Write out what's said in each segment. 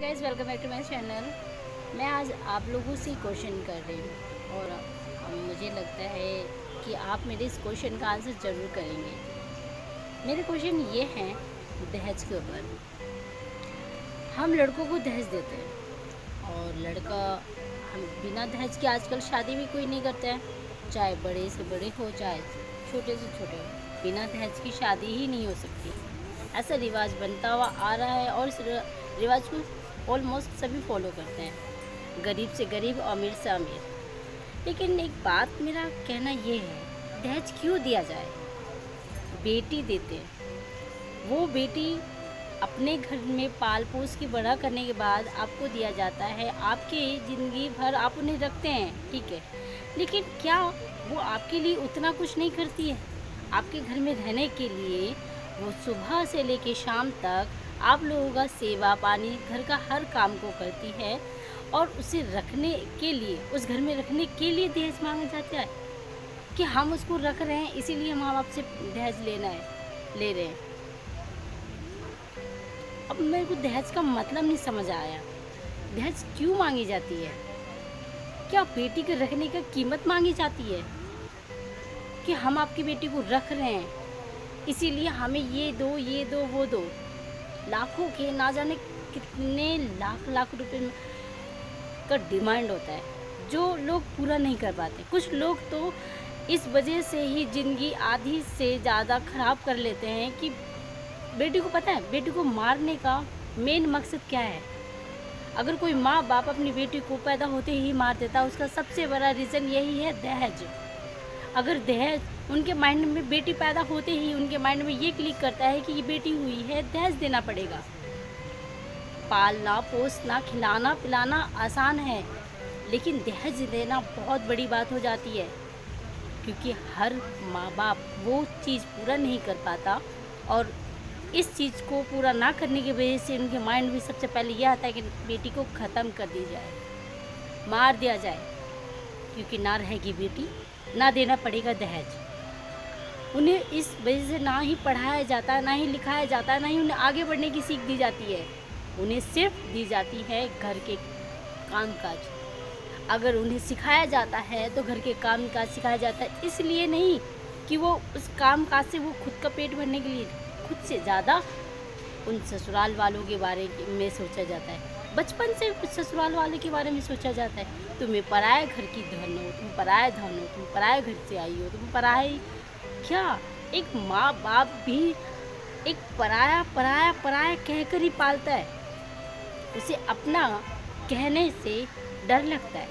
Guys, welcome back to my channel. मैं आज आप लोगों से क्वेश्चन कर रही हूँ और मुझे लगता है कि आप मेरे इस क्वेश्चन का आंसर ज़रूर करेंगे। मेरे क्वेश्चन ये हैं दहेज के ऊपर। हम लड़कों को दहेज देते हैं और लड़का हम बिना दहेज के आजकल शादी भी कोई नहीं करता है, चाहे बड़े से बड़े हो चाहे छोटे से छोटे हो, बिना दहेज की शादी ही नहीं हो सकती। ऐसा रिवाज बनता हुआ आ रहा है और इस रिवाज को ऑलमोस्ट सभी फॉलो करते हैं, गरीब से गरीब, अमीर से अमीर। लेकिन एक बात मेरा कहना ये है, दहेज क्यों दिया जाए? बेटी देते हैं, वो बेटी अपने घर में पाल पोस के बड़ा करने के बाद आपको दिया जाता है, आपके ज़िंदगी भर आप उन्हें रखते हैं, ठीक है। लेकिन क्या वो आपके लिए उतना कुछ नहीं करती है? आपके घर में रहने के लिए वो सुबह से लेके शाम तक आप लोगों का सेवा पानी, घर का हर काम को करती है और उसे रखने के लिए, उस घर में रखने के लिए दहेज मांगा जाता है कि हम उसको रख रहे हैं इसीलिए माँ बाप से दहेज ले रहे हैं। अब मेरे को दहेज का मतलब नहीं समझ आया, दहेज क्यों मांगी जाती है? क्या बेटी के रखने का कीमत मांगी जाती है कि हम आपकी बेटी को रख रहे हैं इसीलिए हमें ये दो वो दो? लाखों के ना जाने कितने लाख रुपए का डिमांड होता है जो लोग पूरा नहीं कर पाते। कुछ लोग तो इस वजह से ही ज़िंदगी आधी से ज़्यादा ख़राब कर लेते हैं कि बेटी को पता है बेटी को मारने का मेन मकसद क्या है। अगर कोई माँ बाप अपनी बेटी को पैदा होते ही मार देता, उसका सबसे बड़ा रीज़न यही है दहेज। अगर दहेज उनके माइंड में, बेटी पैदा होते ही उनके माइंड में ये क्लिक करता है कि ये बेटी हुई है, दहेज देना पड़ेगा। पालना पोसना खिलाना पिलाना आसान है, लेकिन दहेज देना बहुत बड़ी बात हो जाती है, क्योंकि हर माँ बाप वो चीज़ पूरा नहीं कर पाता और इस चीज़ को पूरा ना करने की वजह से उनके माइंड में सबसे पहले यह आता है कि बेटी को ख़त्म कर दी जाए, मार दिया जाए, क्योंकि ना रहेगी बेटी, ना देना पड़ेगा दहेज। उन्हें इस वजह से ना ही पढ़ाया जाता है, ना ही लिखाया जाता है, ना ही उन्हें आगे बढ़ने की सीख दी जाती है। उन्हें सिर्फ दी जाती है घर के कामकाज। अगर उन्हें सिखाया जाता है तो घर के कामकाज सिखाया जाता है, इसलिए नहीं कि वो उस कामकाज से वो खुद का पेट भरने के लिए, खुद से ज़्यादा उन ससुराल वालों के बारे में सोचा जाता है। बचपन से ससुराल वाले के बारे में सोचा जाता है, तुम्हें पराए घर की धन हो, तुम पराए धन हो, तुम पराए घर से आई हो, तुम पराए। क्या एक माँ बाप भी एक पराया पराया पराया कहकर ही पालता है? उसे अपना कहने से डर लगता है।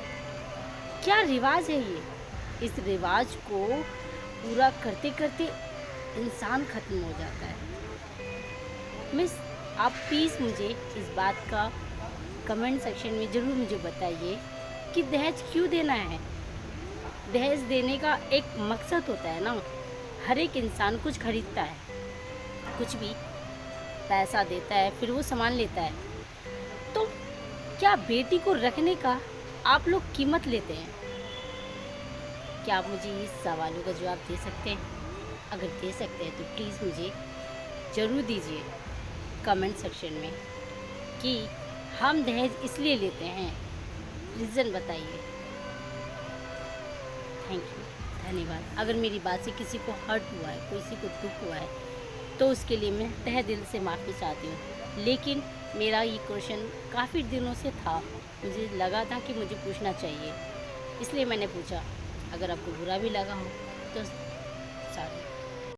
क्या रिवाज है ये? इस रिवाज को पूरा करते करते इंसान खत्म हो जाता है। मिस, आप प्लीज़ मुझे इस बात का कमेंट सेक्शन में ज़रूर मुझे बताइए कि दहेज क्यों देना है। दहेज देने का एक मकसद होता है ना। हर एक इंसान कुछ खरीदता है, कुछ भी पैसा देता है, फिर वो सामान लेता है। तो क्या बेटी को रखने का आप लोग कीमत लेते हैं? क्या आप मुझे इस सवालों का जवाब दे सकते हैं? अगर दे सकते हैं तो प्लीज़ मुझे ज़रूर दीजिए कमेंट सेक्शन में कि हम दहेज इसलिए लेते हैं, रीज़न बताइए। थैंक यू, धन्यवाद। अगर मेरी बात से किसी को हर्ट हुआ है, किसी को दुख हुआ है, तो उसके लिए मैं तहे दिल से माफ़ी चाहती हूँ। लेकिन मेरा ये क्वेश्चन काफ़ी दिनों से था, मुझे लगा था कि मुझे पूछना चाहिए, इसलिए मैंने पूछा। अगर आपको बुरा भी लगा हो तो सॉरी।